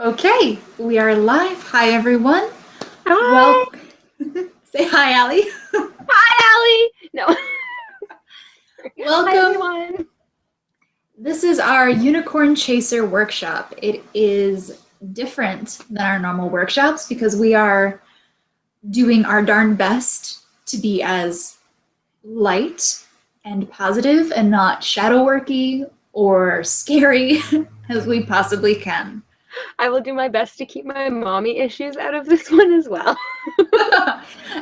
Okay, we are live. Hi, everyone. Hi. Well, say hi, Allie. Hi, Allie. No. Hi, Welcome. everyone. This is our Unicorn Chaser workshop. It is different than our normal workshops because we are doing our darn best to be as light and positive and not shadow worky or scary as we possibly can. I will do my best to keep my mommy issues out of this one as well.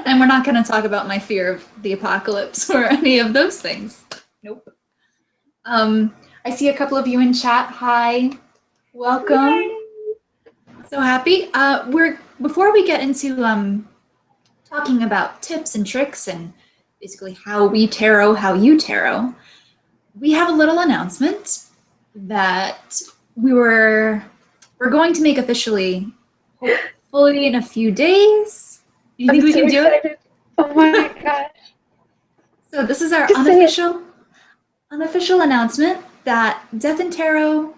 And we're not going to talk about my fear of the apocalypse or any of those things. Nope. I see a couple of you in chat. Hi, welcome. Yay. So happy. We're before we get into talking about tips and tricks and basically how we tarot, how you tarot, we have a little announcement that we're going to make officially, hopefully in a few days. Do you think we can do it? Oh my gosh. So this is our Just unofficial announcement that Death and Tarot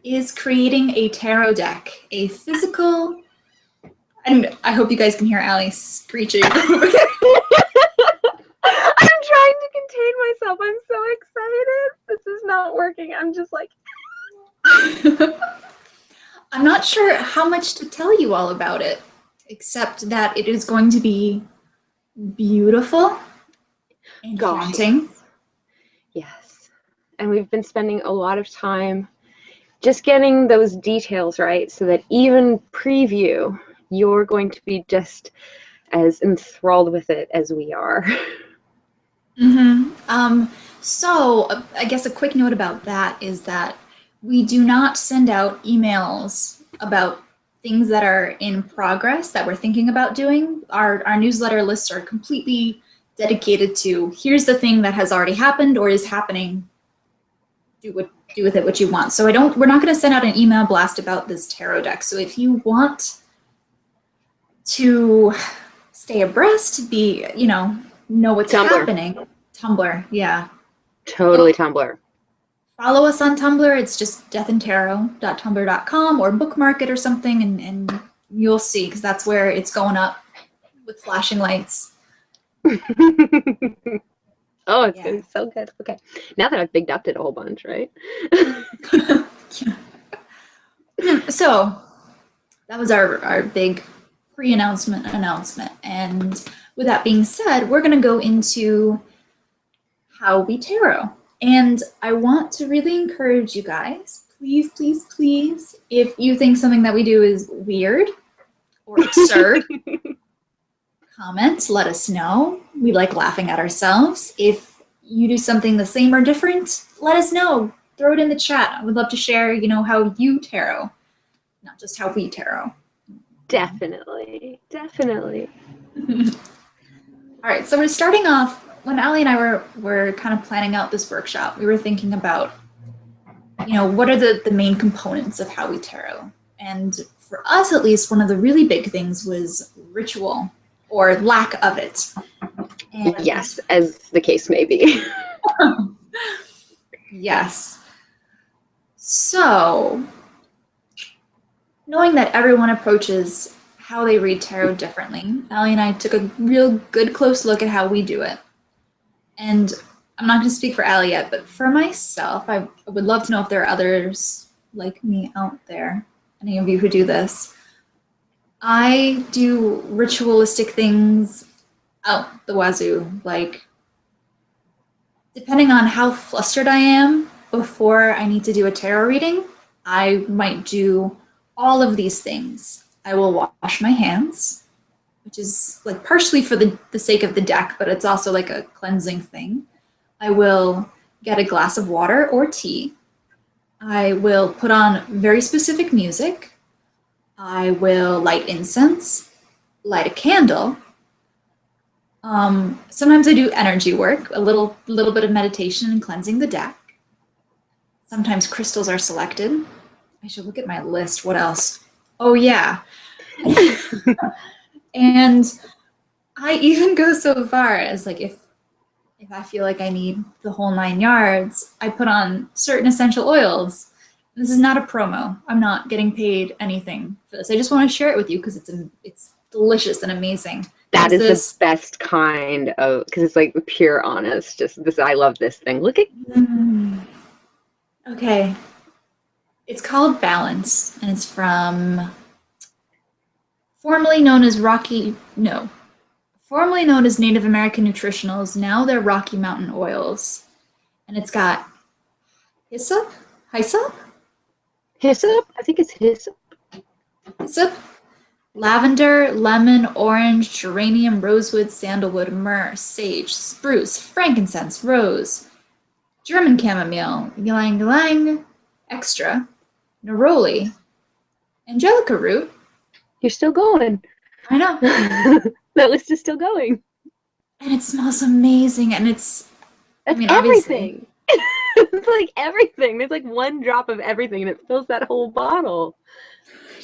is creating a tarot deck, a physical, and I hope you guys can hear Allie screeching. I'm trying to contain myself. I'm so excited. This is not working. I'm just like. I'm not sure how much to tell you all about it, except that it is going to be beautiful and haunting. Yes. And we've been spending a lot of time just getting those details right so that even preview, you're going to be just as enthralled with it as we are. So I guess a quick note about that is that we do not send out emails about things that are in progress that we're thinking about doing. Our newsletter lists are completely dedicated to here's the thing that has already happened or is happening. Do with it what you want. So we're not going to send out an email blast about this tarot deck. So if you want to stay abreast, know what's happening. Tumblr, yeah. Totally Tumblr. Follow us on Tumblr. It's just deathandtarot.tumblr.com or bookmark it or something and you'll see because that's where it's going up with flashing lights. Oh, it's going to be so good. Okay. Now that I've bigged upped it a whole bunch, right? So that was our big pre-announcement announcement. And with that being said, we're going to go into how we tarot. And I want to really encourage you guys, please, please, please, if you think something that we do is weird or absurd, comment, let us know. We like laughing at ourselves. If you do something the same or different, let us know. Throw it in the chat. I would love to share, how you tarot, not just how we tarot. Definitely. All right, so we're starting off. When Allie and I were kind of planning out this workshop, we were thinking about, what are the main components of how we tarot? And for us, at least, one of the really big things was ritual or lack of it. And yes, as the case may be. Yes. So, knowing that everyone approaches how they read tarot differently, Allie and I took a real good close look at how we do it. And I'm not going to speak for Allie yet, but for myself, I would love to know if there are others like me out there, any of you who do this. I do ritualistic things out the wazoo, like depending on how flustered I am before I need to do a tarot reading, I might do all of these things. I will wash my hands, which is like partially for the sake of the deck, but it's also like a cleansing thing. I will get a glass of water or tea. I will put on very specific music. I will light incense, light a candle. Sometimes I do energy work, a little bit of meditation and cleansing the deck. Sometimes crystals are selected. I should look at my list. What else? Oh, yeah. And I even go so far as like if I feel like I need the whole 9 yards, I put on certain essential oils This is not a promo. I'm not getting paid anything for this. I just want to share it with you because it's delicious and amazing. That Is is the this? best kind of, because it's like pure honest. Just this, I love this thing. Look at. Mm, okay. It's called Balance, and it's from formerly known as formerly known as Native American Nutritionals. Now they're Rocky Mountain Oils, and it's got hyssop, hyssop, Hyssop? I think it's hyssop. hyssop, lavender, lemon, orange, geranium, rosewood, sandalwood, myrrh, sage, spruce, frankincense, rose, German chamomile, ylang ylang, extra, neroli, angelica root. You're still going. I know. That list is still going. And it smells amazing. And That's obviously, everything. It's like everything. There's like one drop of everything and it fills that whole bottle.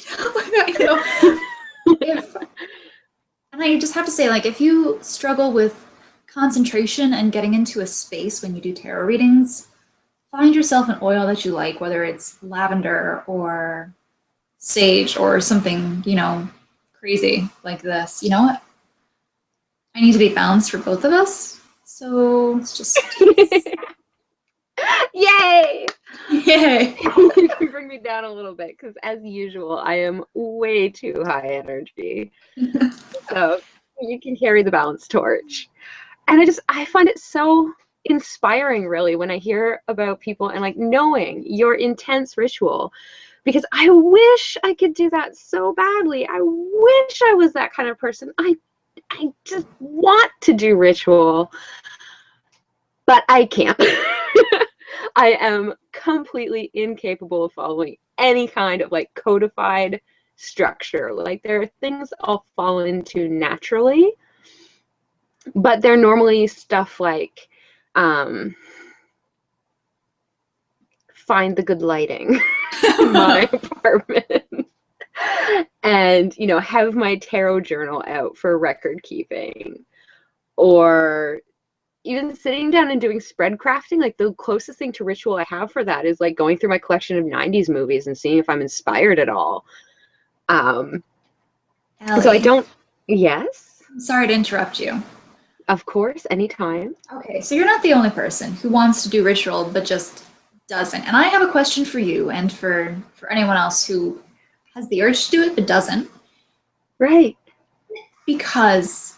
I know. And I just have to say, like, if you struggle with concentration and getting into a space when you do tarot readings, find yourself an oil that you like, whether it's lavender or sage or something, crazy like this. You know what? I need to be balanced for both of us. So let's just do this. Yay! Yay! You can bring me down a little bit because, as usual, I am way too high energy. So you can carry the balance torch. And I find it so inspiring, really, when I hear about people and like knowing your intense ritual, because I wish I could do that so badly. I wish I was that kind of person. I just want to do ritual, but I can't. I am completely incapable of following any kind of like codified structure. Like there are things I'll fall into naturally, but they're normally stuff like find the good lighting in my apartment and have my tarot journal out for record keeping, or even sitting down and doing spread crafting. Like the closest thing to ritual I have for that is like going through my collection of 90s movies and seeing if I'm inspired at all. Ellie, So I don't. Yes, I'm sorry to interrupt you. of course, anytime. Okay, so you're not the only person who wants to do ritual but just doesn't. And I have a question for you and for anyone else who has the urge to do it but doesn't. Right. Because,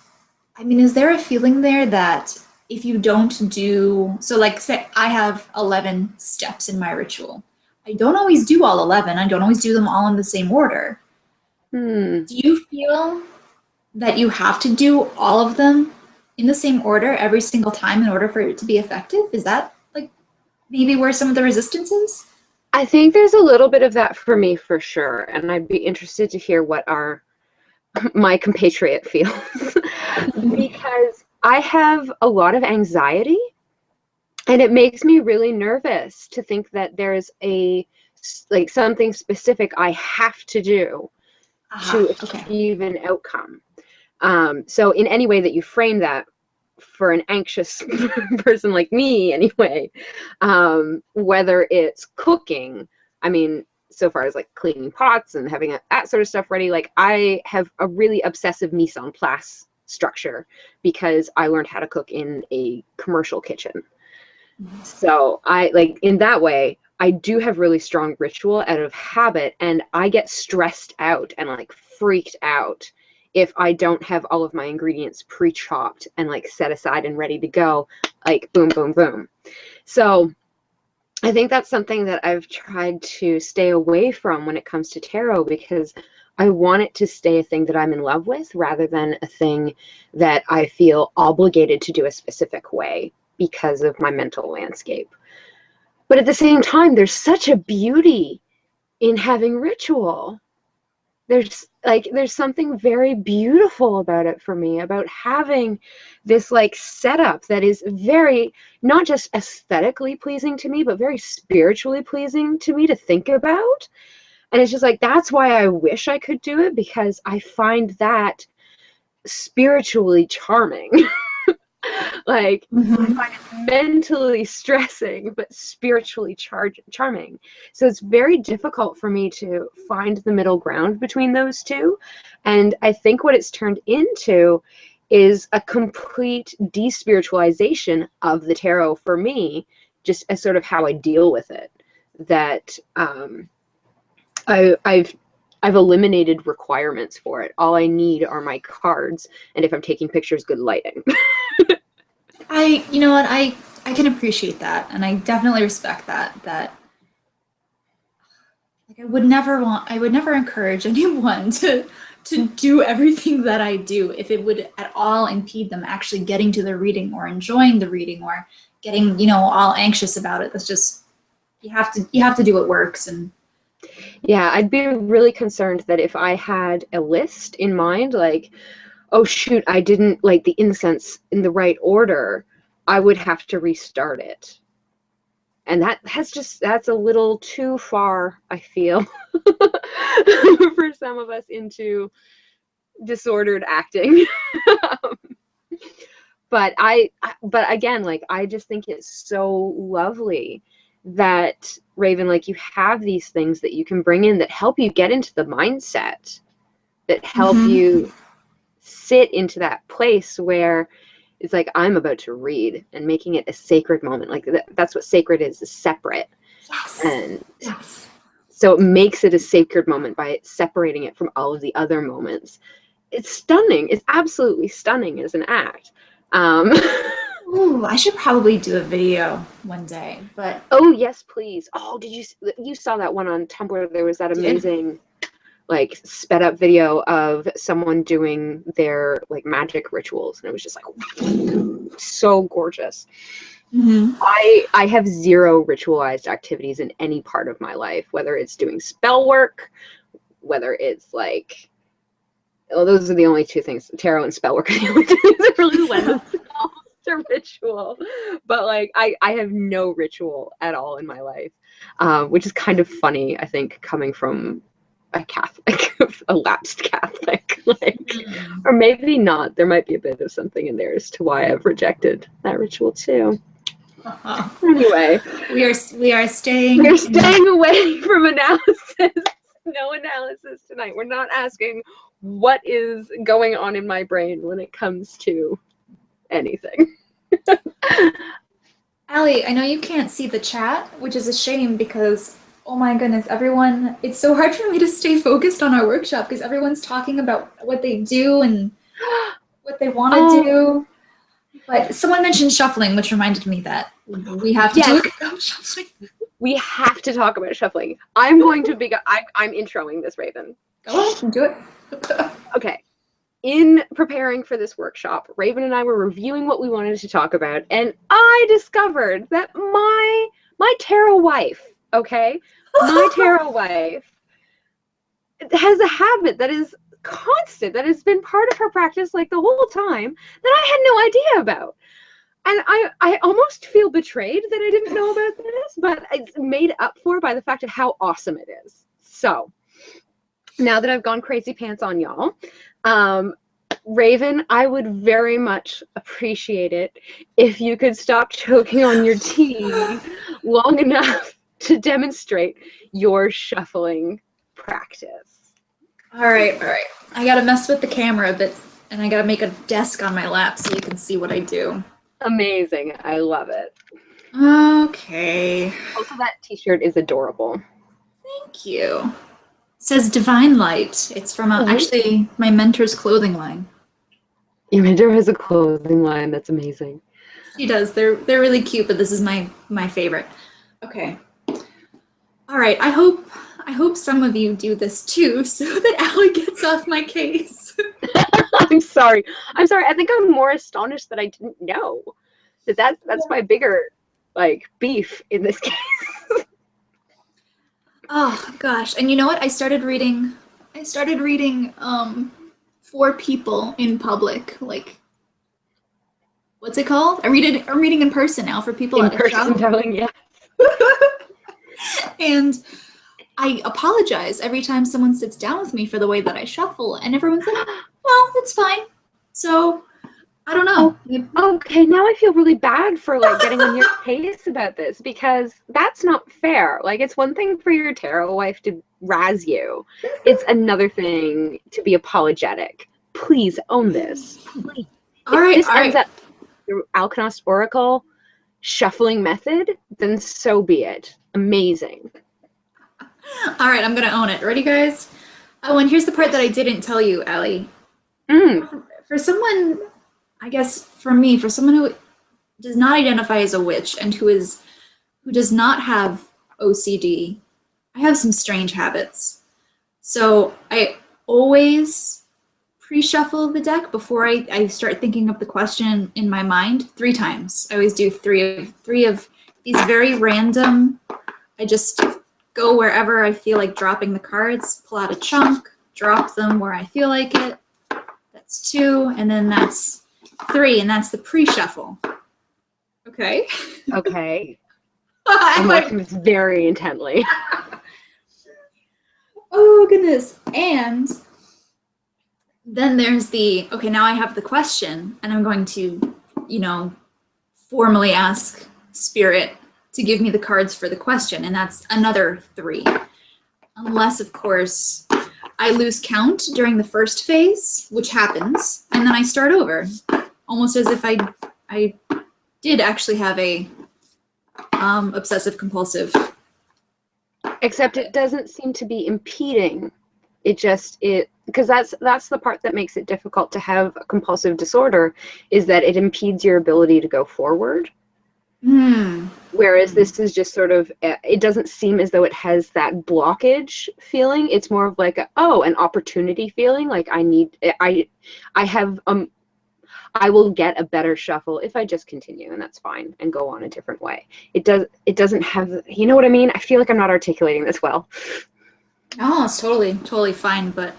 is there a feeling there that if you don't do, so like say I have 11 steps in my ritual. I don't always do all 11. I don't always do them all in the same order. Do you feel that you have to do all of them in the same order every single time in order for it to be effective? Is that like maybe where some of the resistance is? I think there's a little bit of that for me for sure. And I'd be interested to hear what my compatriot feels because I have a lot of anxiety and it makes me really nervous to think that there's something specific I have to do to achieve an outcome. So in any way that you frame that for an anxious person like me anyway, whether it's cooking, so far as like cleaning pots and having that sort of stuff ready, like I have a really obsessive mise en place structure because I learned how to cook in a commercial kitchen. Mm-hmm. So I like in that way, I do have really strong ritual out of habit, and I get stressed out and like freaked out if I don't have all of my ingredients pre-chopped and like set aside and ready to go, like boom, boom, boom. So I think that's something that I've tried to stay away from when it comes to tarot, because I want it to stay a thing that I'm in love with rather than a thing that I feel obligated to do a specific way because of my mental landscape. But at the same time, there's such a beauty in having ritual. There's something very beautiful about it for me, about having this like setup that is very, not just aesthetically pleasing to me, but very spiritually pleasing to me to think about. And it's just like, that's why I wish I could do it, because I find that spiritually charming. Like, I Mhm. find it mentally stressing, but spiritually charming. So it's very difficult for me to find the middle ground between those two. And I think what it's turned into is a complete despiritualization of the tarot for me, just as sort of how I deal with it. That I've eliminated requirements for it. All I need are my cards, and if I'm taking pictures, good lighting. You know what, I can appreciate that, and I definitely respect that. That like I would never encourage anyone to do everything that I do if it would at all impede them actually getting to the reading or enjoying the reading or getting, all anxious about it. That's just you have to do what works. And Yeah, I'd be really concerned that if I had a list in mind, like, oh shoot, I didn't like the incense in the right order, I would have to restart it. And that's a little too far, I feel, for some of us into disordered acting. but but again, like, I just think it's so lovely that, Raven, like, you have these things that you can bring in that help you get into the mindset, that help Mhm. you sit into that place where it's like, I'm about to read, and making it a sacred moment. Like, that's what sacred is separate. Yes. And Yes. so it makes it a sacred moment by separating it from all of the other moments. It's stunning. It's absolutely stunning as an act. Um, Ooh, I should probably do a video one day, but oh yes, please. Oh, you saw that one on Tumblr? There was that did. amazing, like, sped up video of someone doing their, like, magic rituals, and it was just like so gorgeous. Hmm. I have zero ritualized activities in any part of my life, whether it's doing spell work, whether it's like, well, those are the only two things. Tarot and spell work are the only two things that really lend themselves to ritual. But like, I have no ritual at all in my life, which is kind of funny, I think, coming from a Catholic, a lapsed Catholic, like, Mm. or maybe not. There might be a bit of something in there as to why I've rejected that ritual too. Uh-huh. Anyway, We are we're staying in. staying away from analysis. No analysis tonight. We're not asking what is going on in my brain when it comes to anything. Allie, I know you can't see the chat, which is a shame because, oh my goodness, everyone, it's so hard for me to stay focused on our workshop because everyone's talking about what they do and what they want to Oh, do. But someone mentioned shuffling, which reminded me that we have to yes. talk about shuffling. We have to talk about shuffling. I'm introing this, Raven. Go ahead and do it. Okay. In preparing for this workshop, Raven and I were reviewing what we wanted to talk about, and I discovered that my tarot wife, okay, my tarot wife has a habit that is constant, that has been part of her practice like the whole time, that I had no idea about. And I almost feel betrayed that I didn't know about this, but it's made up for by the fact of how awesome it is. So now that I've gone crazy pants on y'all, Raven, I would very much appreciate it if you could stop choking on your tea long enough to demonstrate your shuffling practice. All right, all right. I gotta mess with the camera a bit, and I gotta make a desk on my lap so you can see what I do. Amazing. I love it. Okay. Also, that t-shirt is adorable. Thank you. It says Divine Light. It's from actually my mentor's clothing line. Your mentor has a clothing line. That's amazing. She does. They're really cute, but this is my favorite. Okay. All right. I hope some of you do this too, so that Allie gets off my case. I'm sorry. I think I'm more astonished that I didn't know. That's my bigger, like, beef in this case. Oh gosh. And you know what? I started reading for people in public. Like, what's it called? I'm reading in person now for people In at a person, shop. darling, yeah. And I apologize every time someone sits down with me for the way that I shuffle, and everyone's like, "Well, that's fine." So I don't know. Okay, now I feel really bad for like getting on your case about this because that's not fair. Like it's one thing for your tarot wife to razz you. It's another thing to be apologetic. Please own this. Please. All If right, this all ends right. up through Alknost Oracle shuffling method, then so be it. Amazing. All right, I'm gonna own it. Ready, guys? Oh, and here's the part that I didn't tell you, Allie. Mm, For someone, I guess for me, for someone who does not identify as a witch and who does not have OCD, I have some strange habits. So I always pre-shuffle the deck before I start thinking of the question in my mind 3 times. I always do three of these very random. I just go wherever I feel like dropping the cards, pull out a chunk, drop them where I feel like it. That's 2, and then that's 3, and that's the pre-shuffle. Okay. okay. I'm I'm like, watching this very intently. oh goodness. And then there's the, okay, now I have the question, and I'm going to, formally ask Spirit to give me the cards for the question, and that's another 3. Unless, of course, I lose count during the first phase, which happens, and then I start over, almost as if I did actually have a obsessive compulsive. Except it doesn't seem to be impeding. Because that's the part that makes it difficult to have a compulsive disorder, is that it impedes your ability to go forward. Whereas this is just sort of, it doesn't seem as though it has that blockage feeling. It's more of like an opportunity feeling. Like I will get a better shuffle if I just continue, and that's fine, and go on a different way. It doesn't have, you know what I mean? I feel like I'm not articulating this well. Oh, it's totally fine. But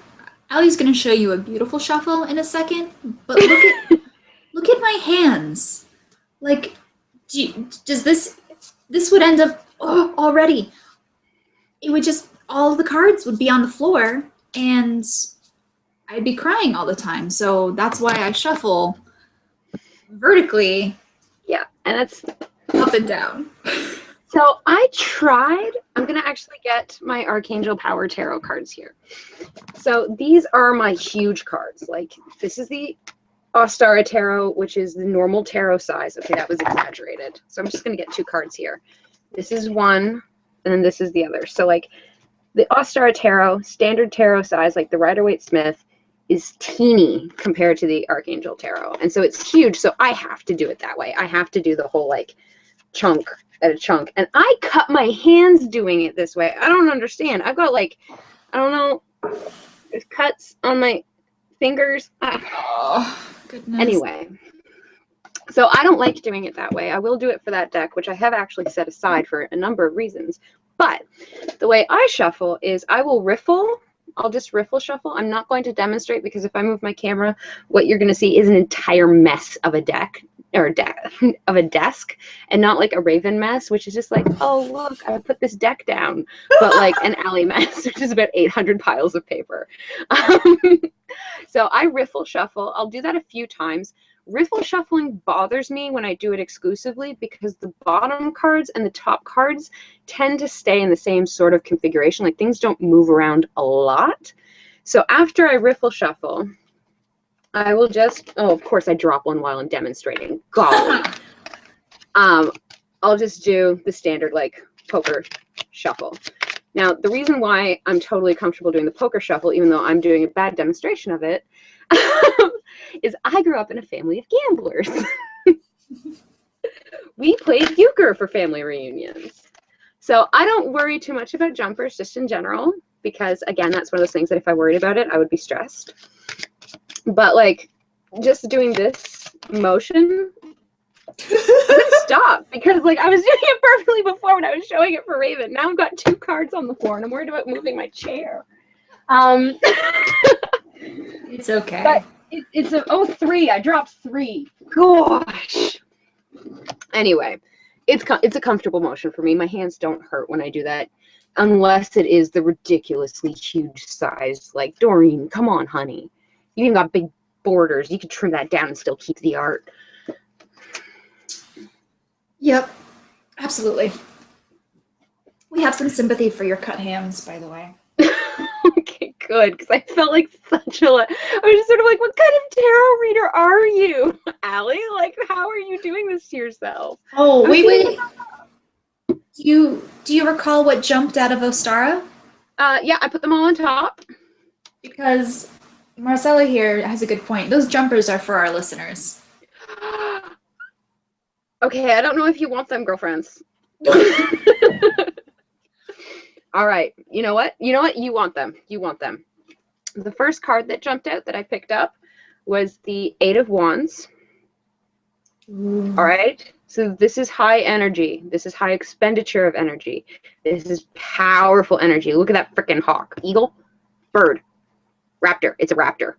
Allie's going to show you a beautiful shuffle in a second. But look at my hands. Like, does this would end up already? It would just, all of the cards would be on the floor, and I'd be crying all the time. So that's why I shuffle vertically. Yeah, and that's up and down. So I'm going to actually get my Archangel Power Tarot cards here. So these are my huge cards. Like this is the Ostara Tarot, which is the normal tarot size. Okay, that was exaggerated. So I'm just going to get 2 cards here. This is one, and then this is the other. So like the Ostara Tarot, standard tarot size, like the Rider-Waite-Smith, is teeny compared to the Archangel Tarot. And so it's huge. So I have to do it that way. I have to do the whole like chunk at a chunk. And I cut my hands doing it this way. I don't understand. I've got like, I don't know, there's cuts on my fingers. Oh, goodness. Anyway, so I don't like doing it that way. I will do it for that deck, which I have actually set aside for a number of reasons. But the way I shuffle is I will riffle. I'll just riffle shuffle. I'm not going to demonstrate because if I move my camera, what you're going to see is an entire mess of a deck or of a desk, and not like a Raven mess, which is just like, oh, look, I put this deck down, but like an Alley mess, which is about 800 piles of paper. So I riffle shuffle. I'll do that a few times. Riffle shuffling bothers me when I do it exclusively because the bottom cards and the top cards tend to stay in the same sort of configuration. Like things don't move around a lot. So after I riffle shuffle, I will just, of course I drop one while I'm demonstrating. Golly. I'll just do the standard like poker shuffle. Now, the reason why I'm totally comfortable doing the poker shuffle, even though I'm doing a bad demonstration of it, is I grew up in a family of gamblers. We played euchre for family reunions. So I don't worry too much about jumpers just in general, because again, that's one of those things that if I worried about it, I would be stressed. But like just doing this motion, I'm gonna stop because like I was doing it perfectly before when I was showing it for Raven. Now I've got 2 cards on the floor and I'm worried about moving my chair. It's okay. But it's a 3. I dropped 3. Gosh. Anyway, it's a comfortable motion for me. My hands don't hurt when I do that, unless it is the ridiculously huge size. Like Doreen, come on, honey. You even got big borders. You could trim that down and still keep the art. Yep, absolutely. We have some sympathy for your cut hands, by the way. Okay, good, because I felt like I was just sort of like, what kind of tarot reader are you, Allie? Like, how are you doing this to yourself? Oh, wait. Do you recall what jumped out of Ostara? Yeah, I put them all on top. Because Marcella here has a good point. Those jumpers are for our listeners. Okay, I don't know if you want them, girlfriends. All right, you know what? You want them. You want them. The first card that jumped out that I picked up was the Eight of Wands. Ooh. All right, so this is high energy. This is high expenditure of energy. This is powerful energy. Look at that freaking hawk. Eagle? Bird. Raptor. It's a raptor.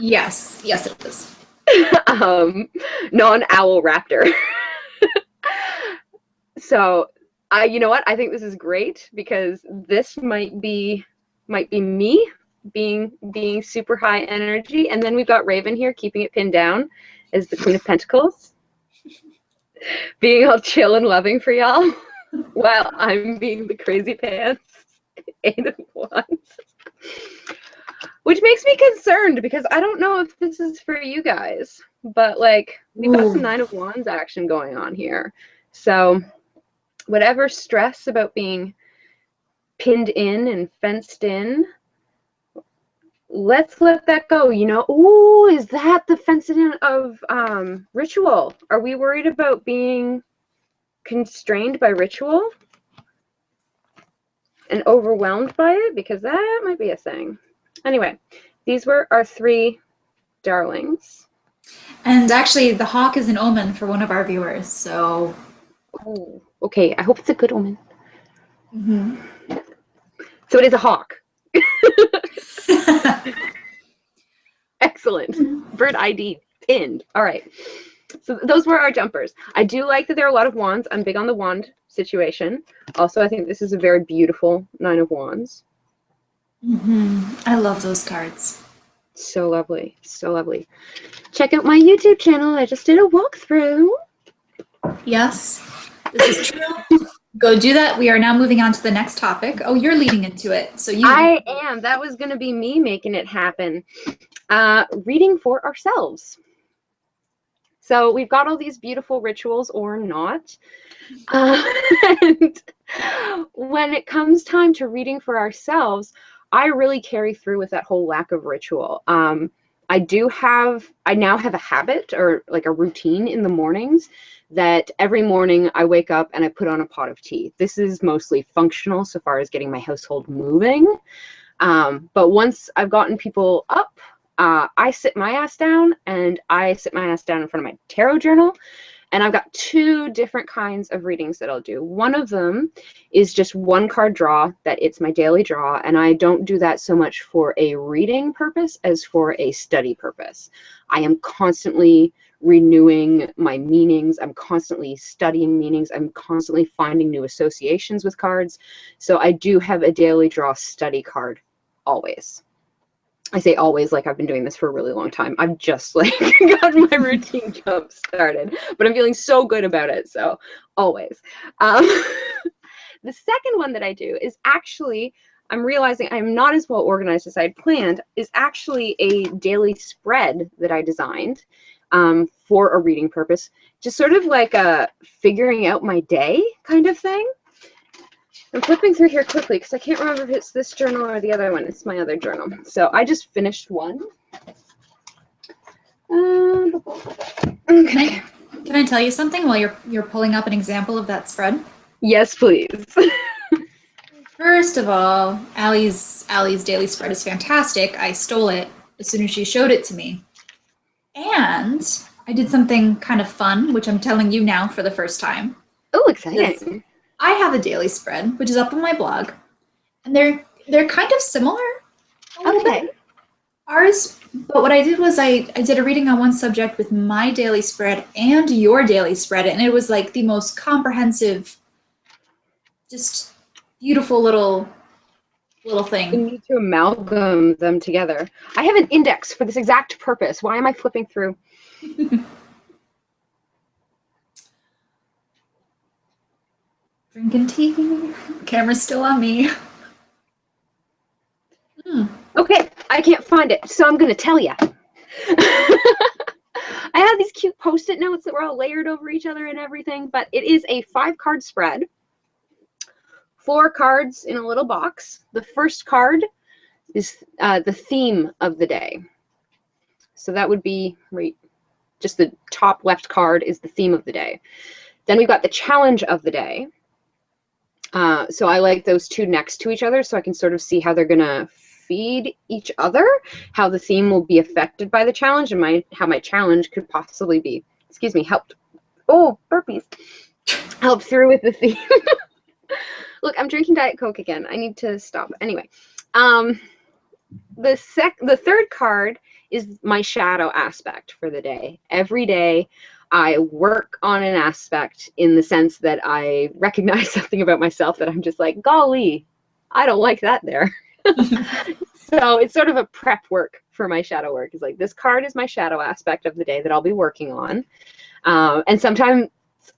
Yes, it is. Non-owl raptor. So, you know what? I think this is great because this might be me being super high energy, and then we've got Raven here keeping it pinned down as the Queen of Pentacles, being all chill and loving for y'all, while I'm being the crazy pants Eight of Wands. Which makes me concerned because I don't know if this is for you guys, but like we've got some Nine of Wands action going on here. So whatever stress about being pinned in and fenced in, let's let that go, you know. Ooh, is that the fenced in of ritual? Are we worried about being constrained by ritual and overwhelmed by it? Because that might be a thing. Anyway, these were our three darlings. And actually, the hawk is an omen for one of our viewers, so... Oh, okay, I hope it's a good omen. Mm-hmm. So it is a hawk. Excellent. Bird ID pinned. All right. So those were our jumpers. I do like that there are a lot of wands. I'm big on the wand situation. Also, I think this is a very beautiful Nine of Wands. Mm-hmm. I love those cards. So lovely. So lovely. Check out my YouTube channel. I just did a walkthrough. Yes, this is true. Go do that. We are now moving on to the next topic. Oh, you're leading into it. So I am. That was going to be me making it happen. Reading for ourselves. So we've got all these beautiful rituals or not. And when it comes time to reading for ourselves, I really carry through with that whole lack of ritual. I now have a habit or like a routine in the mornings that every morning I wake up and I put on a pot of tea. This is mostly functional so far as getting my household moving. But once I've gotten people up, I sit my ass down and I sit my ass down in front of my tarot journal. And I've got two different kinds of readings that I'll do. One of them is just one card draw, that it's my daily draw. And I don't do that so much for a reading purpose as for a study purpose. I am constantly renewing my meanings. I'm constantly studying meanings. I'm constantly finding new associations with cards. So I do have a daily draw study card always. I say always like I've been doing this for a really long time. I've just like got my routine jump started, but I'm feeling so good about it. So always. The second one that I do is actually, I'm realizing I'm not as well organized as I'd planned, is actually a daily spread that I designed for a reading purpose. Just sort of like a figuring out my day kind of thing. I'm flipping through here quickly because I can't remember if it's this journal or the other one. It's my other journal. So I just finished one. Okay. Can I tell you something while you're pulling up an example of that spread? Yes, please. First of all, Allie's daily spread is fantastic. I stole it as soon as she showed it to me. And I did something kind of fun, which I'm telling you now for the first time. Oh, exciting. I have a daily spread, which is up on my blog, and they're kind of similar. Okay. Ours, but what I did was I did a reading on one subject with my daily spread and your daily spread, and it was like the most comprehensive, just beautiful little little We thing. need to amalgam them together. I have an index for this exact purpose. Why am I flipping through? Drinking tea. Camera's still on me. Okay, I can't find it, so I'm going to tell you. I have these cute Post-it notes that were all layered over each other and everything, but it is a 5-card spread. 4 cards in a little box. The first card is the theme of the day. So that would be right, just the top left card is the theme of the day. Then we've got the challenge of the day. So I like those 2 next to each other so I can sort of see how they're going to feed each other, how the theme will be affected by the challenge, and how my challenge could possibly be, excuse me, helped. Oh, burpees. Help through with the theme. Look, I'm drinking Diet Coke again. I need to stop. Anyway, the third card is my shadow aspect for the day. Every day I work on an aspect in the sense that I recognize something about myself that I'm just like, golly, I don't like that there. So it's sort of a prep work for my shadow work. It's like, this card is my shadow aspect of the day that I'll be working on. And sometimes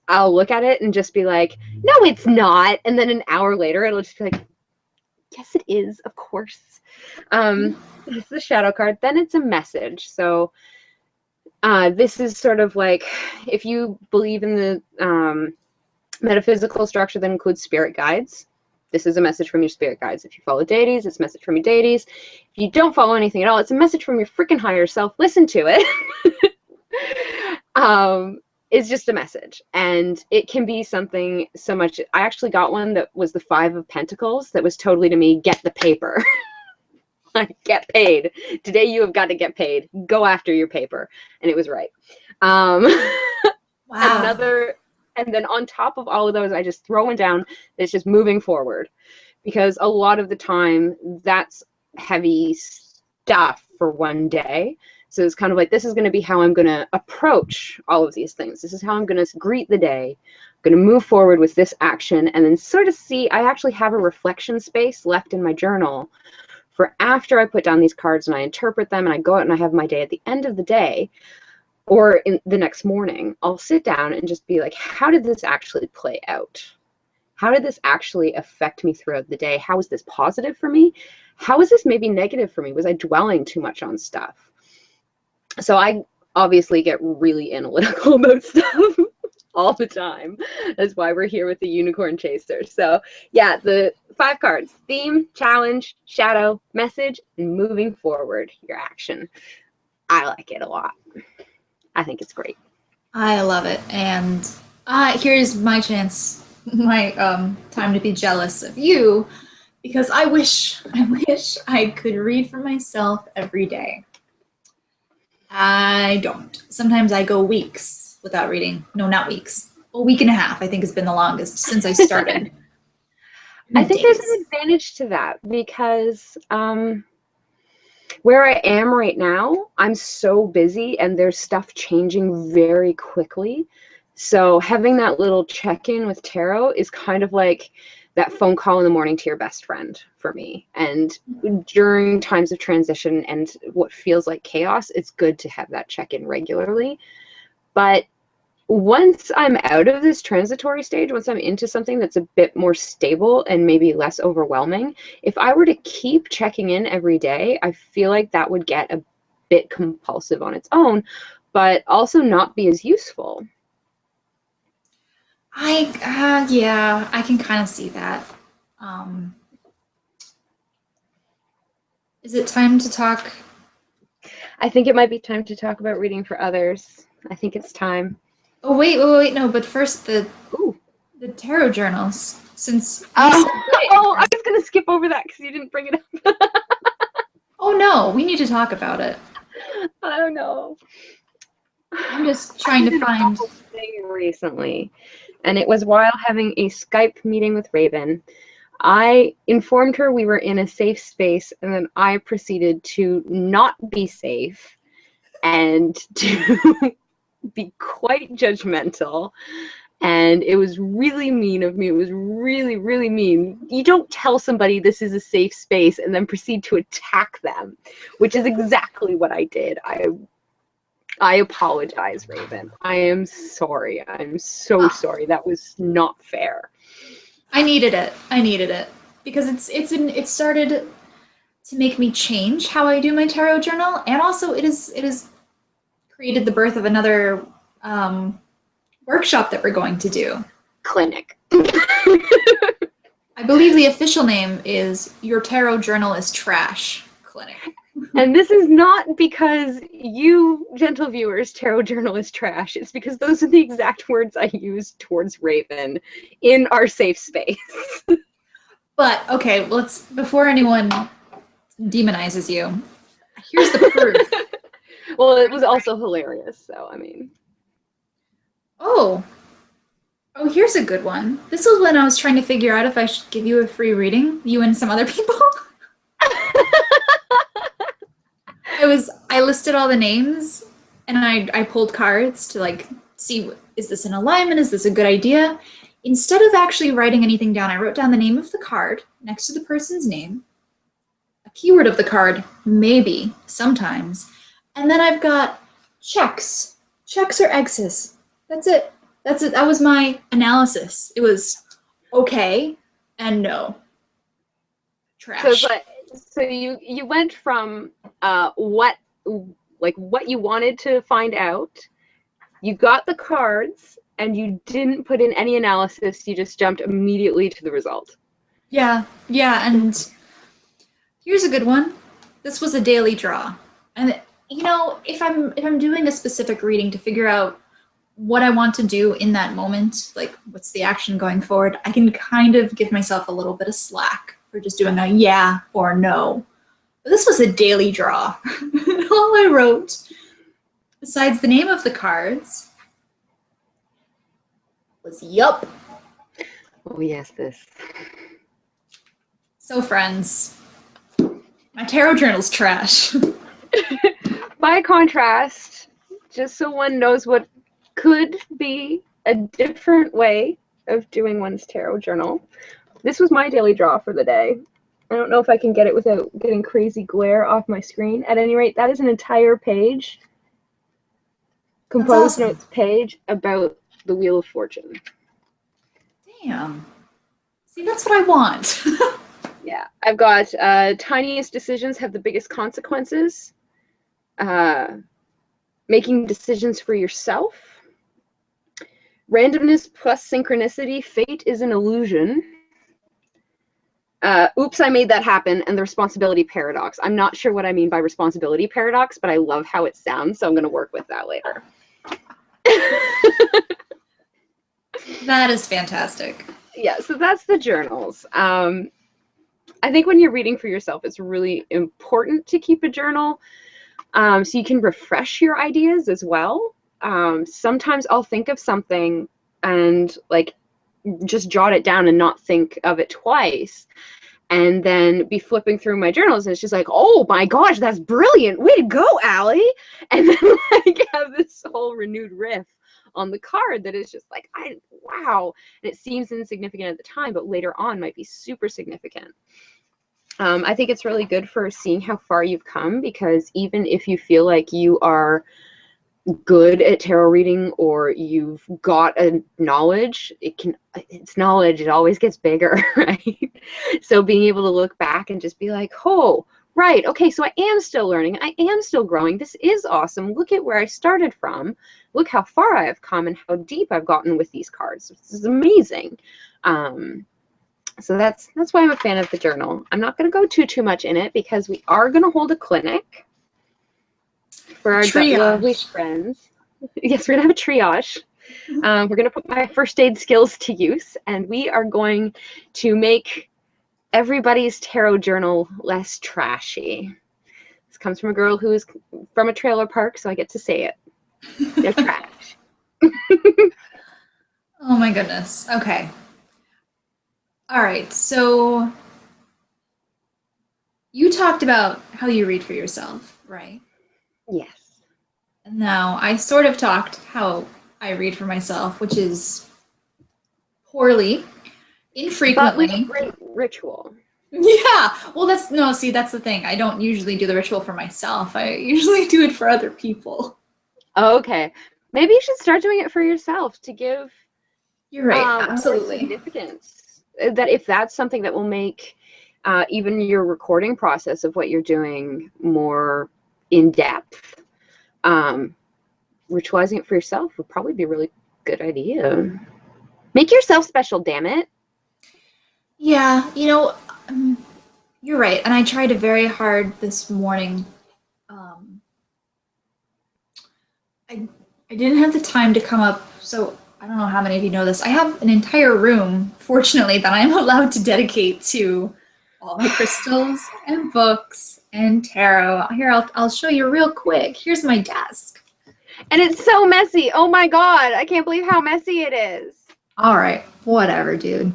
I'll look at it and just be like, no, it's not. And then an hour later, it'll just be like, yes, it is, of course. It's the shadow card. Then it's a message. So this is sort of like, if you believe in the metaphysical structure that includes spirit guides, this is a message from your spirit guides. If you follow deities, it's a message from your deities. If you don't follow anything at all, it's a message from your freaking higher self. Listen to it. It's just a message, and it can be something so much. I actually got one that was the 5 of Pentacles that was totally to me, get the paper. Like, get paid. Today you have got to get paid. Go after your paper. And it was right. Wow. And then on top of all of those, I just throw one down that's just moving forward. Because a lot of the time, that's heavy stuff for one day. So it's kind of like, this is going to be how I'm going to approach all of these things. This is how I'm going to greet the day. I'm going to move forward with this action and then sort of see, I actually have a reflection space left in my journal for after I put down these cards and I interpret them and I go out and I have my day. At the end of the day, or in the next morning, I'll sit down and just be like, how did this actually play out? How did this actually affect me throughout the day? How is this positive for me? How is this maybe negative for me? Was I dwelling too much on stuff? So I obviously get really analytical about stuff all the time. That's why we're here with the Unicorn Chaser. So yeah, the 5 cards: theme, challenge, shadow, message, and moving forward, your action. I like it a lot. I think it's great. I love it. And here's my chance, my time to be jealous of you, because I wish I could read for myself every day. I don't. Sometimes I go weeks without reading. No, not weeks. A week and a half, I think, has been the longest since I started. I think there's an advantage to that because where I am right now, I'm so busy and there's stuff changing very quickly. So having that little check-in with tarot is kind of like that phone call in the morning to your best friend for me. And during times of transition and what feels like chaos, it's good to have that check-in regularly. But once I'm out of this transitory stage, once I'm into something that's a bit more stable and maybe less overwhelming, if I were to keep checking in every day, I feel like that would get a bit compulsive on its own, but also not be as useful. Yeah, I can kind of see that. Is it time to talk? I think it might be time to talk about reading for others. I think it's time. Oh, wait, no, but first the tarot journals, since I was going to skip over that because you didn't bring it up. Oh no, we need to talk about it. I don't know. I'm just trying to find thing recently, and it was while having a Skype meeting with Raven. I informed her we were in a safe space, and then I proceeded to not be safe and to be quite judgmental And it was really mean of me. It was really, really mean. You don't tell somebody this is a safe space and then proceed to attack them, which is exactly what I did. I apologize, Raven. I am sorry. I'm so sorry. That was not fair. I needed it. I needed it because it started to make me change how I do my tarot journal, and also it is created the birth of another workshop that we're going to do. Clinic. I believe the official name is Your Tarot Journal is Trash Clinic. And this is not because you, gentle viewers, tarot journal is trash. It's because those are the exact words I used towards Raven in our safe space. But okay, before anyone demonizes you, here's the proof. Well, it was also hilarious, so I mean. Oh, here's a good one. This was when I was trying to figure out if I should give you a free reading, you and some other people. I listed all the names and I pulled cards to like see, is this in alignment? Is this a good idea? Instead of actually writing anything down, I wrote down the name of the card next to the person's name, a keyword of the card, maybe, sometimes, and then I've got checks or X's. That's it. That was my analysis. It was okay and no. Trash. So you went from what you wanted to find out, you got the cards, and you didn't put in any analysis, you just jumped immediately to the result. Yeah, and here's a good one. This was a daily draw. And you know, if I'm doing a specific reading to figure out what I want to do in that moment, like what's the action going forward, I can kind of give myself a little bit of slack for just doing a yeah or no. But this was a daily draw. All I wrote, besides the name of the cards, was yup. Oh yes, this. So friends, my tarot journal's trash. By contrast, just so one knows what could be a different way of doing one's tarot journal, this was my daily draw for the day. I don't know if I can get it without getting crazy glare off my screen. At any rate, that is an entire page, composed awesome. notes page about the Wheel of Fortune. Damn. See, that's what I want. Yeah, I've got tiniest decisions have the biggest consequences. Making decisions for yourself. Randomness plus synchronicity. Fate is an illusion. Oops, I made that happen. And the responsibility paradox. I'm not sure what I mean by responsibility paradox, but I love how it sounds, so I'm going to work with that later. That is fantastic. Yeah, so that's the journals. I think when you're reading for yourself, it's really important to keep a journal so you can refresh your ideas as well. Sometimes I'll think of something and like just jot it down and not think of it twice, and then be flipping through my journals and it's just like, oh my gosh, that's brilliant, way to go, Allie, and then like have this whole renewed riff on the card that is just like, wow, and it seems insignificant at the time, but later on might be super significant. I think it's really good for seeing how far you've come, because even if you feel like you are good at tarot reading or you've got a knowledge, it's knowledge, it always gets bigger, right? So being able to look back and just be like, oh, right, okay, so I am still learning, I am still growing, this is awesome, look at where I started from, look how far I have come and how deep I've gotten with these cards. This is amazing. So that's why I'm a fan of the journal. I'm not going to go too much in it because we are going to hold a clinic for our lovely friends. Yes, we're going to have a triage. We're going to put my first aid skills to use, and we are going to make everybody's tarot journal less trashy. This comes from a girl who is from a trailer park, so I get to say it. They're trash. Oh my goodness. Okay. All right. So you talked about how you read for yourself, right? Yes. Now I sort of talked how I read for myself, which is poorly, But with infrequently. great ritual. Yeah. Well, see, that's the thing. I don't usually do the ritual for myself. I usually do it for other people. Okay. Maybe you should start doing it for yourself to give You're right. more Absolutely. significance. That if that's something that will make even your recording process of what you're doing more in depth, ritualizing it for yourself would probably be a really good idea. Make yourself special, damn it. Yeah, you're right. And I tried very hard this morning. Um, I I didn't have the time to come up, so I don't know how many of you know this. I have an entire room, fortunately, that I'm allowed to dedicate to all my crystals and books and tarot. Here, I'll show you real quick. Here's my desk. And it's so messy. Oh my God. I can't believe how messy it is. All right, whatever, dude.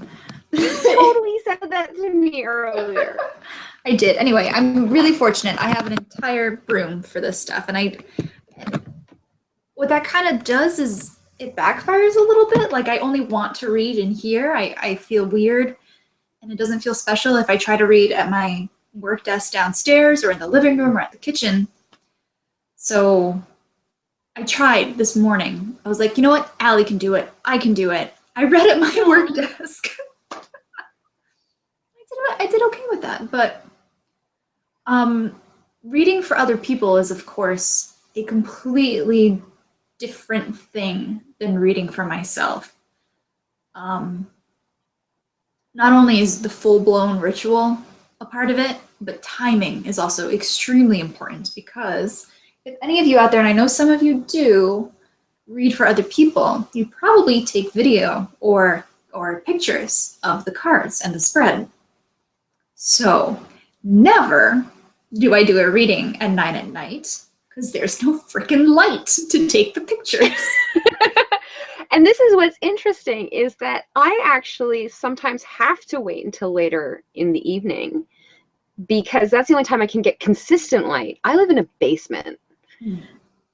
You totally said that to me earlier. I did. Anyway, I'm really fortunate. I have an entire room for this stuff, and what that kind of does is it backfires a little bit. Like I only want to read in here. I feel weird, and it doesn't feel special if I try to read at my work desk downstairs or in the living room or at the kitchen. So I tried this morning. I was like, you know what? Allie can do it. I can do it. I read at my work desk. I did okay with that, but reading for other people is, of course, a completely different thing than reading for myself. Not only is the full-blown ritual a part of it, but timing is also extremely important because if any of you out there, and I know some of you do, read for other people, you probably take video or pictures of the cards and the spread. So never do I do a reading at 9 at night because there's no freaking light to take the pictures. And this is what's interesting is that I actually sometimes have to wait until later in the evening because that's the only time I can get consistent light. I live in a basement.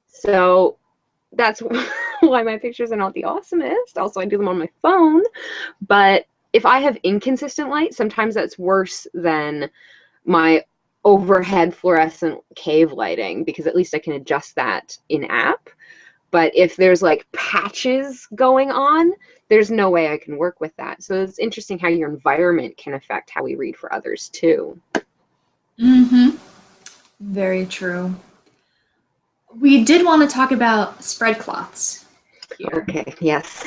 So that's why my pictures are not the awesomest. Also, I do them on my phone. But if I have inconsistent light, sometimes that's worse than my overhead fluorescent cave lighting because at least I can adjust that in app. But if there's like patches going on, there's no way I can work with that. So it's interesting how your environment can affect how we read for others too. Mm-hmm. Very true. We did want to talk about spread cloths here. Okay, yes.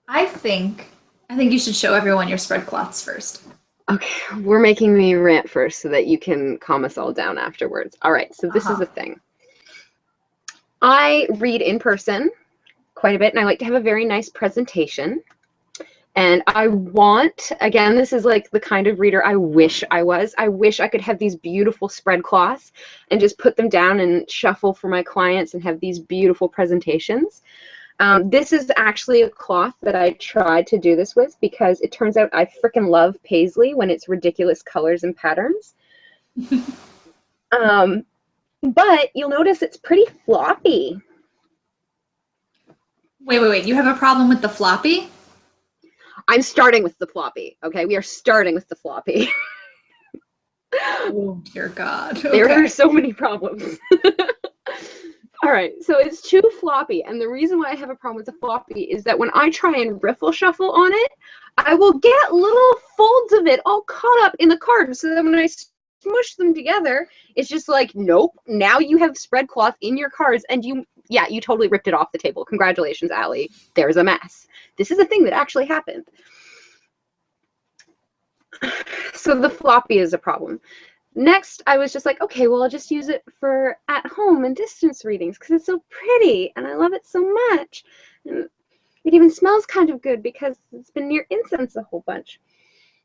I think you should show everyone your spread cloths first. Okay, we're making me rant first so that you can calm us all down afterwards. All right, so this is the thing. I read in person quite a bit, and I like to have a very nice presentation. And I want, again, this is like the kind of reader I wish I was. I wish I could have these beautiful spread cloths and just put them down and shuffle for my clients and have these beautiful presentations. This is actually a cloth that I tried to do this with because it turns out I freaking love paisley when it's ridiculous colors and patterns. But you'll notice it's pretty floppy. Wait. You have a problem with the floppy? I'm starting with the floppy. Okay, we are starting with the floppy. Oh, dear God. Okay. There are so many problems. All right, so it's too floppy, and the reason why I have a problem with the floppy is that when I try and riffle shuffle on it, I will get little folds of it all caught up in the card, so that when I smush them together, it's just like, nope, now you have spread cloth in your cards, and you totally ripped it off the table. Congratulations, Allie. There's a mess. This is a thing that actually happened. So the floppy is a problem. Next, I was just like, okay, well, I'll just use it for at home and distance readings because it's so pretty and I love it so much. And it even smells kind of good because it's been near incense a whole bunch.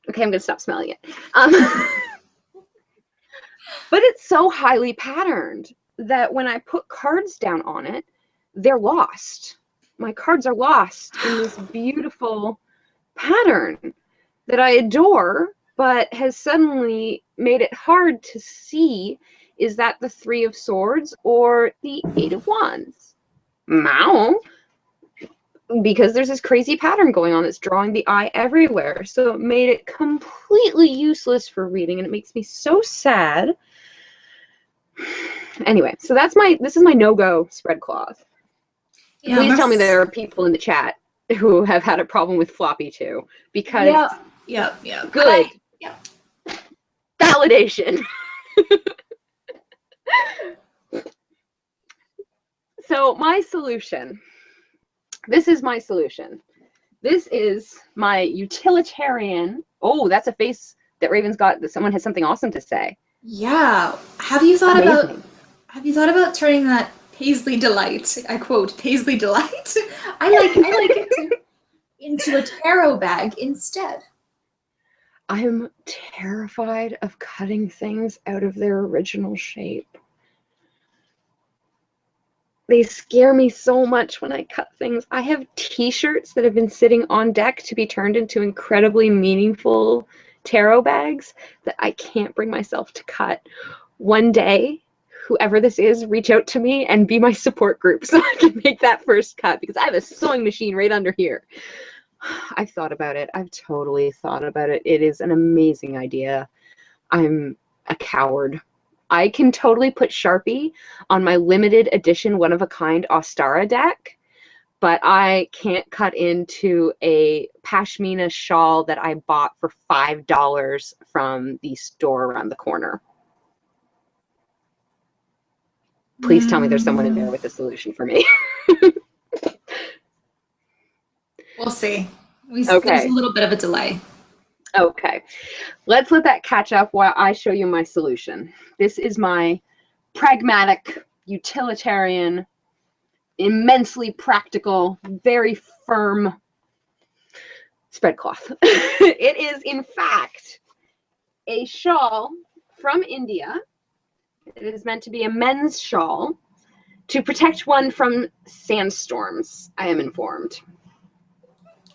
Okay, I'm going to stop smelling it. But it's so highly patterned that when I put cards down on it, they're lost. My cards are lost in this beautiful pattern that I adore, but has suddenly made it hard to see, is that the 3 of Swords or the 8 of Wands? Meow. because there's this crazy pattern going on that's drawing the eye everywhere. So it made it completely useless for reading, and it makes me so sad. Anyway, so this is my no-go spread cloth. Yeah, Please tell me there are people in the chat who have had a problem with floppy too, because yeah. good. Yeah. Validation. So my solution. This is my solution. This is my utilitarian. Oh, that's a face that Raven's got. That someone has something awesome to say. Yeah. Have you thought Amazing. about turning that Paisley Delight, I quote, Paisley Delight? I like it too, into a tarot bag instead. I'm terrified of cutting things out of their original shape. They scare me so much when I cut things. I have t-shirts that have been sitting on deck to be turned into incredibly meaningful tarot bags that I can't bring myself to cut. One day, whoever this is, reach out to me and be my support group so I can make that first cut, because I have a sewing machine right under here. I've thought about it. I've totally thought about it. It is an amazing idea. I'm a coward. I can totally put Sharpie on my limited edition one-of-a-kind Ostara deck, but I can't cut into a pashmina shawl that I bought for $5 from the store around the corner. Please tell me there's someone in there with a solution for me. We'll see. Okay. There's a little bit of a delay. Okay, let's let that catch up while I show you my solution. This is my pragmatic, utilitarian, immensely practical, very firm spread cloth. It is, in fact, a shawl from India. It is meant to be a men's shawl to protect one from sandstorms, I am informed.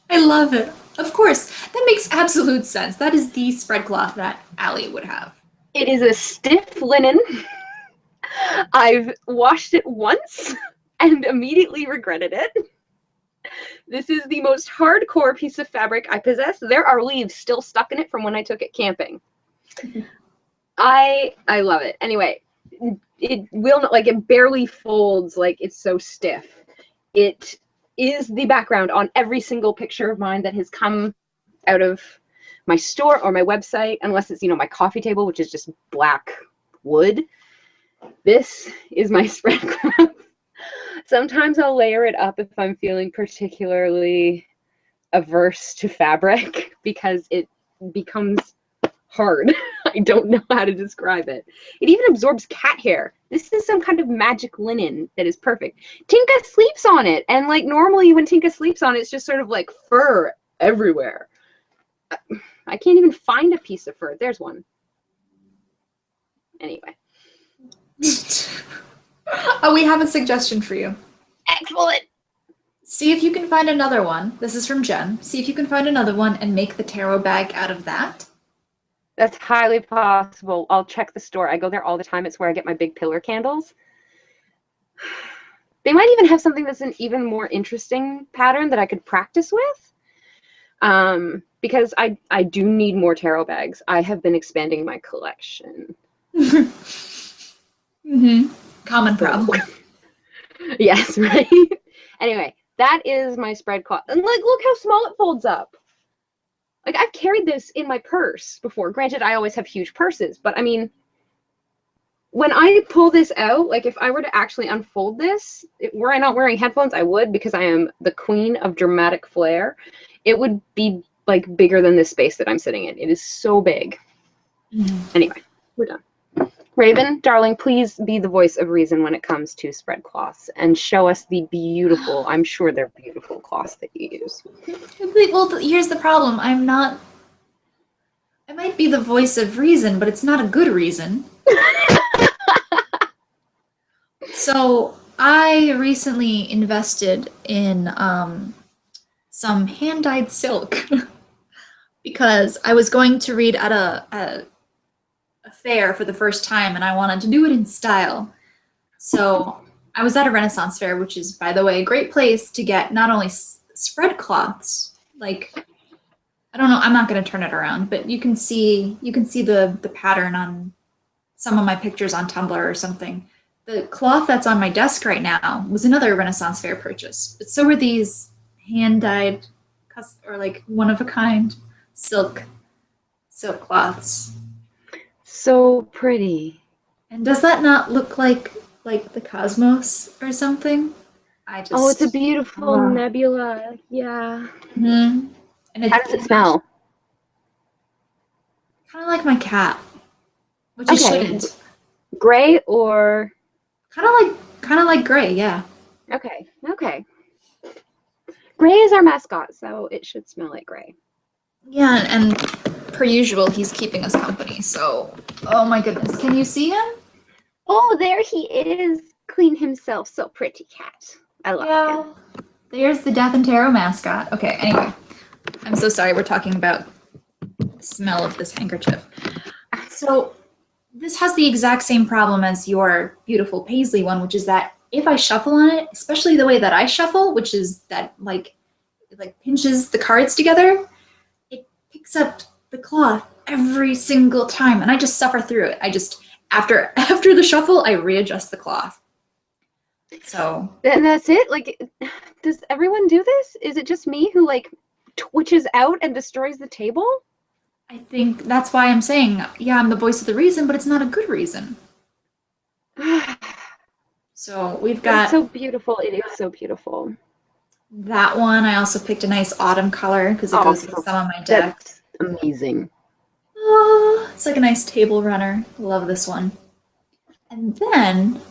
I love it. Of course, that makes absolute sense. That is the spread cloth that Allie would have. It is a stiff linen. I've washed it once and immediately regretted it. This is the most hardcore piece of fabric I possess. There are leaves still stuck in it from when I took it camping. I love it. Anyway, it will not, like, it barely folds, like, it's so stiff. It is the background on every single picture of mine that has come out of my store or my website, unless it's, you know, my coffee table, which is just black wood. This is my spread cloth. Sometimes I'll layer it up if I'm feeling particularly averse to fabric, because it becomes hard. I don't know how to describe it. It even absorbs cat hair. This is some kind of magic linen that is perfect. Tinka sleeps on it, and like normally when Tinka sleeps on it, it's just sort of like fur everywhere. I can't even find a piece of fur. There's one. Anyway. Oh, we have a suggestion for you. Excellent. See if you can find another one. This is from Jen. See if you can find another one and make the tarot bag out of that. That's highly possible. I'll check the store. I go there all the time. It's where I get my big pillar candles. They might even have something that's an even more interesting pattern that I could practice with. Because I do need more tarot bags. I have been expanding my collection. Common problem. Yes, right? Anyway, that is my spread cloth. And like, look how small it folds up. Like, I've carried this in my purse before. Granted, I always have huge purses, but I mean, when I pull this out, like if I were to actually unfold this, were I not wearing headphones, I would, because I am the queen of dramatic flair. It would be like bigger than this space that I'm sitting in. It is so big. Anyway, we're done. Raven, darling, please be the voice of reason when it comes to spread cloths and show us the beautiful, I'm sure they're beautiful cloths that you use. Well, here's the problem. I might be the voice of reason, but it's not a good reason. So I recently invested in some hand-dyed silk because I was going to read at a fair for the first time, and I wanted to do it in style. So I was at a Renaissance fair, which is, by the way, a great place to get not only spread cloths, like I don't know, I'm not going to turn it around, but you can see the pattern on some of my pictures on Tumblr or something. The cloth that's on my desk right now was another Renaissance Fair purchase. But so were these hand dyed or like one of a kind silk cloths. So pretty. And does that not look like the cosmos or something? I just Oh, it's a beautiful uh, nebula. Yeah. mhm. And How does it smell? kind of like my cat, which it Okay. shouldn't. Gray or Kind of like gray, yeah. okay. Okay. Gray is our mascot, so it should smell like gray. Yeah, and per usual, he's keeping us company. So, oh my goodness, can you see him? Oh, there he is. Clean himself. So pretty cat. I love him. There's the Death and Tarot mascot. Okay, anyway, I'm so sorry. We're talking about the smell of this handkerchief. So, this has the exact same problem as your beautiful paisley one, which is that if I shuffle on it, especially the way that I shuffle, which is that it like pinches the cards together, it picks up the cloth every single time, and I just suffer through it. I just after the shuffle, I readjust the cloth. So And that's it? Like, does everyone do this? Is it just me who, like, twitches out and destroys the table? I think that's why I'm saying, yeah, I'm the voice of the reason, but it's not a good reason. So we've got It's so beautiful. It is so beautiful. that one. I also picked a nice autumn color because it goes with some of my deck. That's amazing. Oh, it's like a nice table runner. Love this one. And then,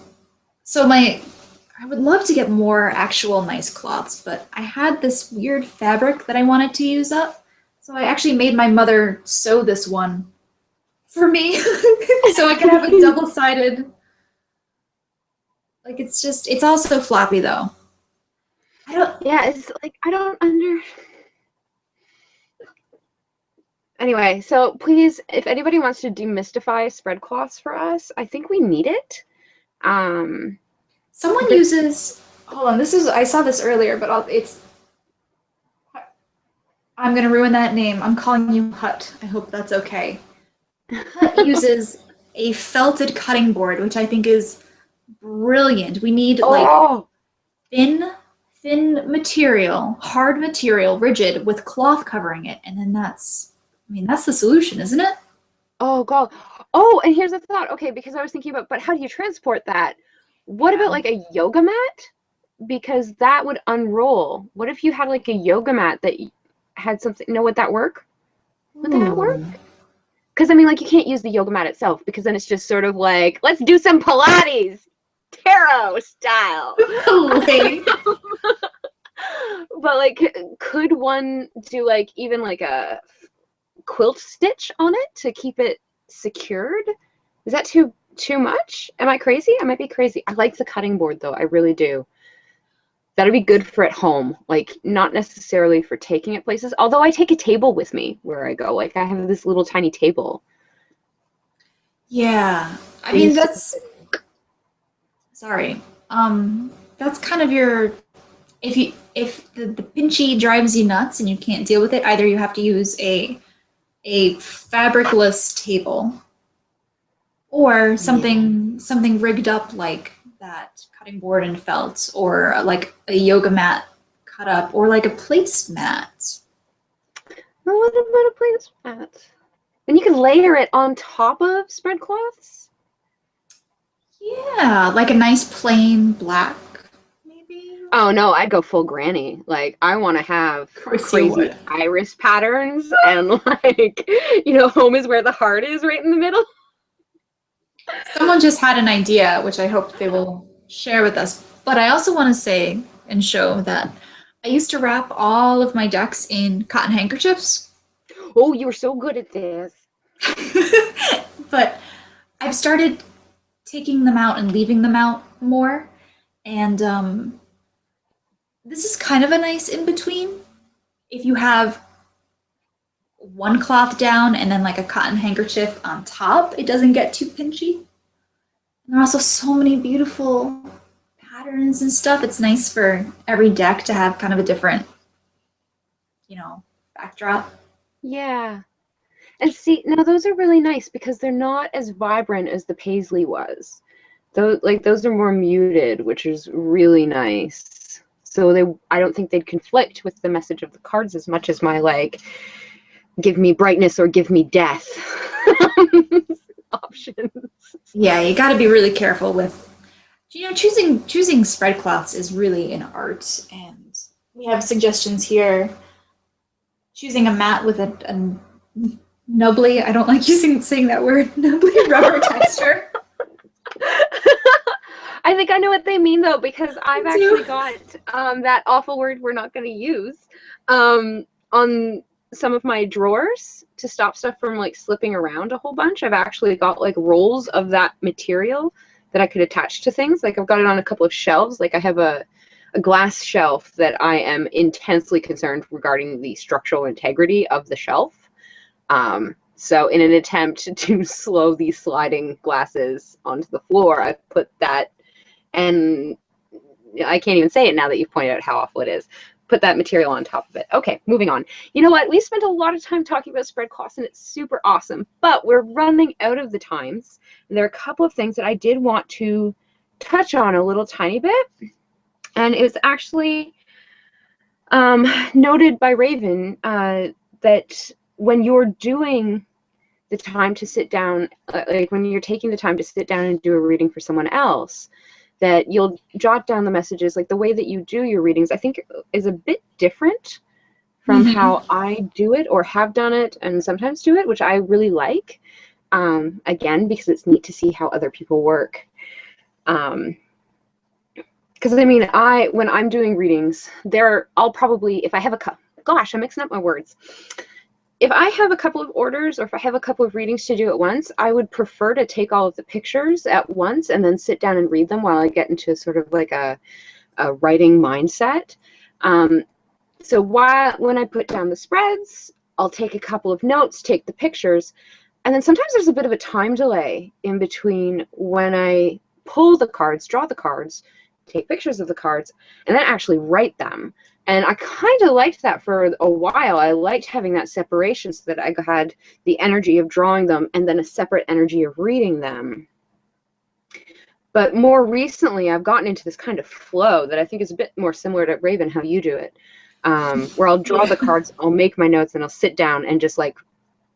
I would love to get more actual nice cloths, but I had this weird fabric that I wanted to use up. So I actually made my mother sew this one for me so I could have a double-sided. Like it's also floppy though. Yeah, it's like, I don't Anyway, so please, if anybody wants to demystify spread cloths for us, I think we need it. Someone uses, hold on, I saw this earlier, but I'm gonna ruin that name. I'm calling you Hut. I hope that's okay. Hut uses a felted cutting board, which I think is brilliant. We need like thin material, hard material, rigid, with cloth covering it, and then that's the solution, isn't it? Oh God. Oh, and here's the thought. Okay, because I was thinking about, but how do you transport that? What about like a yoga mat? Because that would unroll. What if you had like a yoga mat that had something? No, would that work? Would that work? Because I mean, like, you can't use the yoga mat itself because then it's just sort of like, let's do some Pilates, tarot style. But like, could one do like even like a quilt stitch on it to keep it secured? Is that too much? Am I crazy? I might be crazy. I like the cutting board though. I really do. That'd be good for at home, like not necessarily for taking it places. Although I take a table with me where I go. Like I have this little tiny table. Yeah. I mean, sorry. That's kind of your, if the pinchy drives you nuts and you can't deal with it, either you have to use a fabricless table or something rigged up like that cutting board and felt, or like a yoga mat cut up, or like a placemat. Well, what about a placemat? And you can layer it on top of spread cloths? Yeah, like a nice plain black, maybe. Oh no, I'd go full granny. Like I want to have crazy iris patterns and like, home is where the heart is, right in the middle. Someone just had an idea, which I hope they will share with us. But I also want to say and show that I used to wrap all of my decks in cotton handkerchiefs. Oh, you were so good at this. But I've started taking them out and leaving them out more. And this is kind of a nice in-between. If you have one cloth down and then like a cotton handkerchief on top, it doesn't get too pinchy. And there are also so many beautiful patterns and stuff. It's nice for every deck to have kind of a different backdrop. Yeah. And see, now those are really nice because they're not as vibrant as the paisley was. Those are more muted, which is really nice. So I don't think they'd conflict with the message of the cards as much as my like, give me brightness or give me death options. Yeah, you got to be really careful with, choosing spread cloths is really an art, and we have suggestions here. Choosing a mat with a nubbly, I don't like saying that word, nubbly rubber texture. I think I know what they mean though, because I've Me too. actually got that awful word we're not going to use on some of my drawers to stop stuff from like slipping around a whole bunch. I've actually got like rolls of that material that I could attach to things. Like I've got it on a couple of shelves. Like I have a glass shelf that I am intensely concerned regarding the structural integrity of the shelf. So in an attempt to slow these sliding glasses onto the floor, I've put that, and I can't even say it now that you've pointed out how awful it is, put that material on top of it. Okay, moving on. You know what? We spent a lot of time talking about spread cloths, and it's super awesome, but we're running out of the times. And there are a couple of things that I did want to touch on a little tiny bit. And it was actually noted by Raven that when you're doing the time to sit down, like when you're taking the time to sit down and do a reading for someone else, that you'll jot down the messages. Like the way that you do your readings, I think is a bit different from how I do it or have done it and sometimes do it, which I really like. Again, because it's neat to see how other people work. Because I mean, when I'm doing readings, I'll probably, if I have gosh, I'm mixing up my words. If I have a couple of orders or if I have a couple of readings to do at once, I would prefer to take all of the pictures at once and then sit down and read them while I get into sort of like a writing mindset. So when I put down the spreads, I'll take a couple of notes, take the pictures, and then sometimes there's a bit of a time delay in between when I pull the cards, draw the cards, take pictures of the cards, and then actually write them. And I kind of liked that for a while. I liked having that separation so that I had the energy of drawing them and then a separate energy of reading them. But more recently, I've gotten into this kind of flow that I think is a bit more similar to Raven, how you do it, where I'll draw the cards, I'll make my notes, and I'll sit down and just like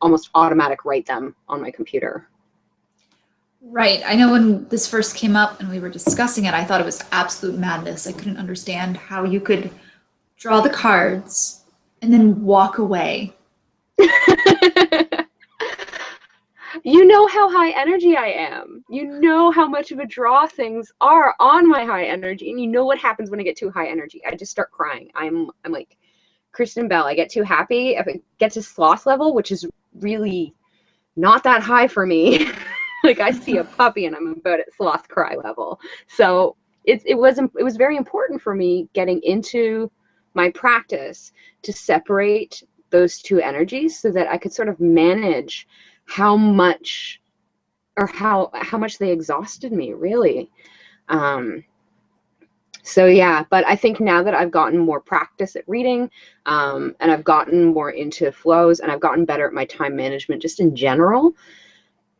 almost automatic write them on my computer. Right. I know when this first came up and we were discussing it, I thought it was absolute madness. I couldn't understand how you could draw the cards and then walk away. You know how high energy I am. You know how much of a draw things are on my high energy, and you know what happens when I get too high energy. I just start crying. I'm like Kristen Bell. I get too happy. If it gets to sloth level, which is really not that high for me. Like I see a puppy and I'm about at sloth cry level. So it was very important for me getting into my practice to separate those two energies so that I could sort of manage how much they exhausted me, really. So yeah, but I think now that I've gotten more practice at reading, and I've gotten more into flows, and I've gotten better at my time management just in general,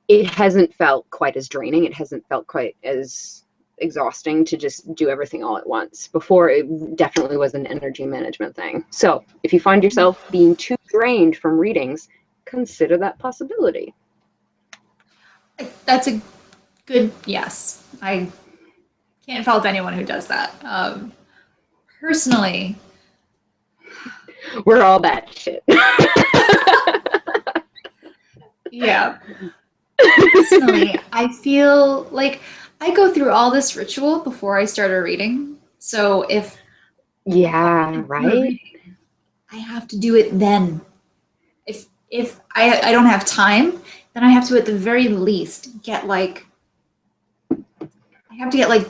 it hasn't felt quite as draining. It hasn't felt quite as exhausting to just do everything all at once. Before, it definitely was an energy management thing. So if you find yourself being too drained from readings, consider that possibility. That's a good yes. I can't fault anyone who does that. Personally, we're all that shit. Yeah. Personally, I feel like I go through all this ritual before I start a reading. So if right, I have to do it then. If I don't have time, then I have to at the very least get like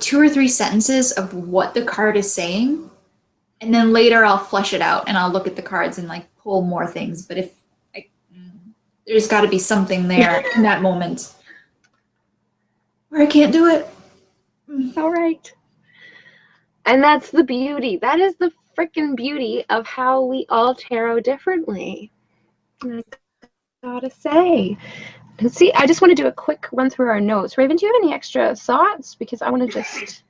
2 or 3 sentences of what the card is saying, and then later I'll flesh it out and I'll look at the cards and like pull more things. But there's got to be something there in that moment where I can't do it. All right. And that's the beauty. That is the freaking beauty of how we all tarot differently. I gotta say. Let's see, I just want to do a quick run through our notes. Raven, do you have any extra thoughts? Because I want to just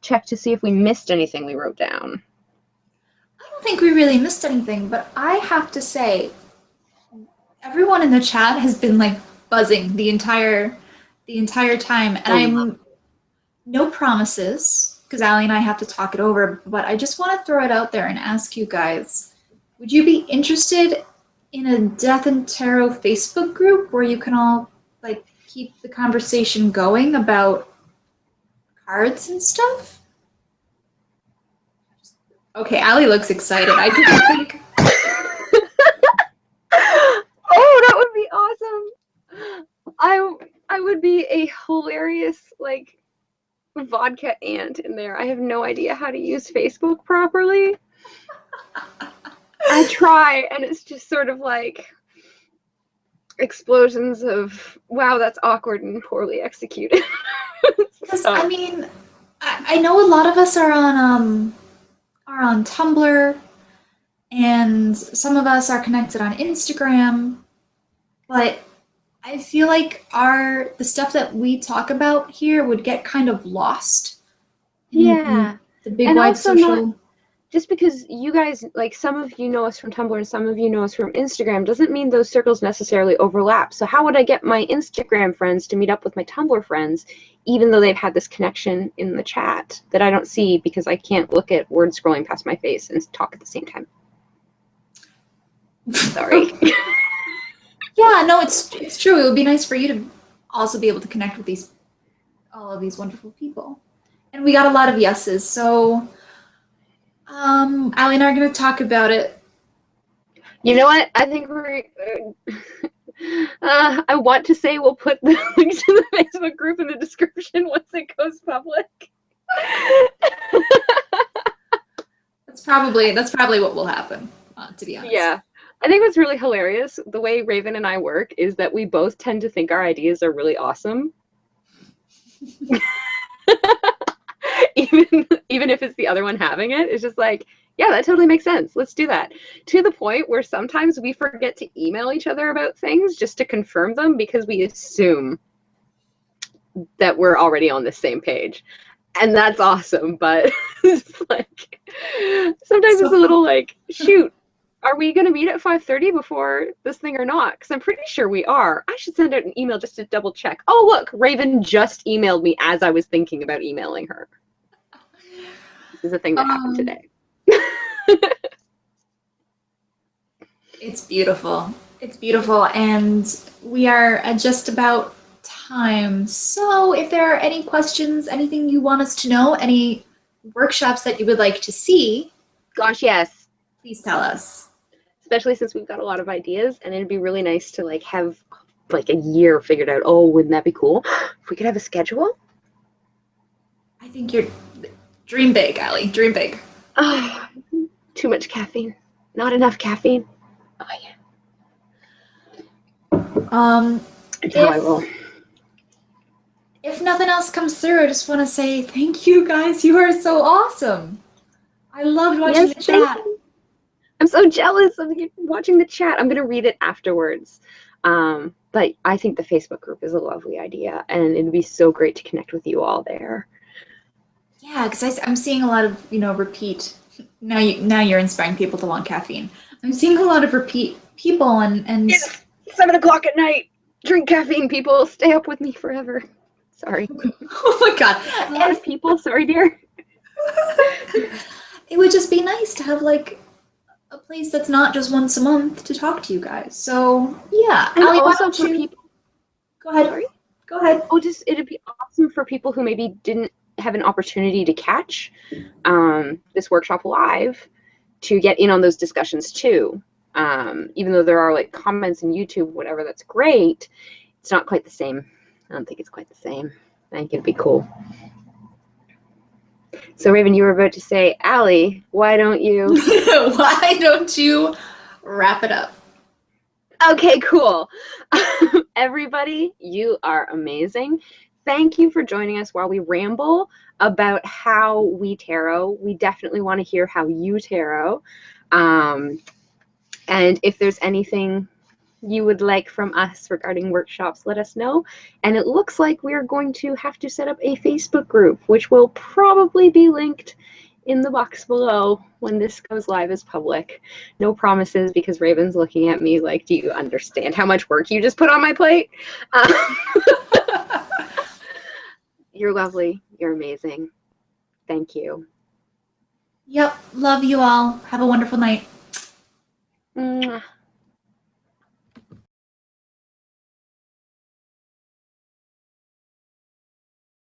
check to see if we missed anything we wrote down. I don't think we really missed anything, but I have to say, everyone in the chat has been like buzzing the entire time, and I'm no promises because Allie and I have to talk it over, but I just want to throw it out there and ask you guys, would you be interested in a Death and Tarot Facebook group where you can all like keep the conversation going about cards and stuff? Okay, Allie looks excited. I didn't think. Oh, that would be awesome. I would be a hilarious like vodka aunt in there. I have no idea how to use Facebook properly. I try, and it's just sort of like explosions of, wow, that's awkward and poorly executed. Because I mean, I know a lot of us are on Tumblr, and some of us are connected on Instagram, but I feel like the stuff that we talk about here would get kind of lost. Yeah. The big And wide also social. Just because you guys, like some of you know us from Tumblr and some of you know us from Instagram, doesn't mean those circles necessarily overlap. So how would I get my Instagram friends to meet up with my Tumblr friends, even though they've had this connection in the chat that I don't see because I can't look at words scrolling past my face and talk at the same time? Sorry. Yeah, no, it's true. It would be nice for you to also be able to connect with all of these wonderful people. And we got a lot of yeses, so Allie and I are going to talk about it. You know what? I think we're. I want to say we'll put the link to the Facebook group in the description once it goes public. That's probably what will happen, to be honest. Yeah. I think what's really hilarious, the way Raven and I work, is that we both tend to think our ideas are really awesome. Even if it's the other one having it, it's just like, yeah, that totally makes sense. Let's do that. To the point where sometimes we forget to email each other about things just to confirm them because we assume that we're already on the same page. And that's awesome, but it's like sometimes it's a little like, shoot, are we going to meet at 5:30 before this thing or not? Because I'm pretty sure we are. I should send out an email just to double check. Oh, look, Raven just emailed me as I was thinking about emailing her. This is a thing that happened today. It's beautiful. It's beautiful. And we are at just about time. So if there are any questions, anything you want us to know, any workshops that you would like to see, gosh, yes, please tell us. Especially since we've got a lot of ideas, and it'd be really nice to like have like a year figured out. Oh, wouldn't that be cool? If we could have a schedule. I think you're dream big, Allie. Dream big. Oh, too much caffeine. Not enough caffeine. Oh yeah. If nothing else comes through, I just want to say thank you guys. You are so awesome. I loved watching the chat. I'm so jealous of watching the chat. I'm going to read it afterwards. But I think the Facebook group is a lovely idea, and it'd be so great to connect with you all there. Yeah, because I'm seeing a lot of, repeat. Now you're inspiring people to want caffeine. I'm seeing a lot of repeat people and It's 7 o'clock at night. Drink caffeine, people. Stay up with me forever. Sorry. Oh my God. A lot of people. Sorry, dear. It would just be nice to have like a place that's not just once a month to talk to you guys. So yeah. And Allie, also for people. Go ahead. Sorry. Go ahead. Oh, it'd be awesome for people who maybe didn't have an opportunity to catch this workshop live to get in on those discussions too. Even though there are like comments in YouTube, whatever, that's great. It's not quite the same. I don't think it's quite the same. I think it'd be cool. So Raven, you were about to say, Allie, why don't you wrap it up? Okay, cool. Everybody, you are amazing. thank you for joining us while we ramble about how we tarot. We definitely want to hear how you tarot. And if there's anything you would like from us regarding workshops, let us know. And it looks like we're going to have to set up a Facebook group, which will probably be linked in the box below when this goes live as public. No promises, because Raven's looking at me like, do you understand how much work you just put on my plate? You're lovely. You're amazing. Thank you. Yep. Love you all. Have a wonderful night.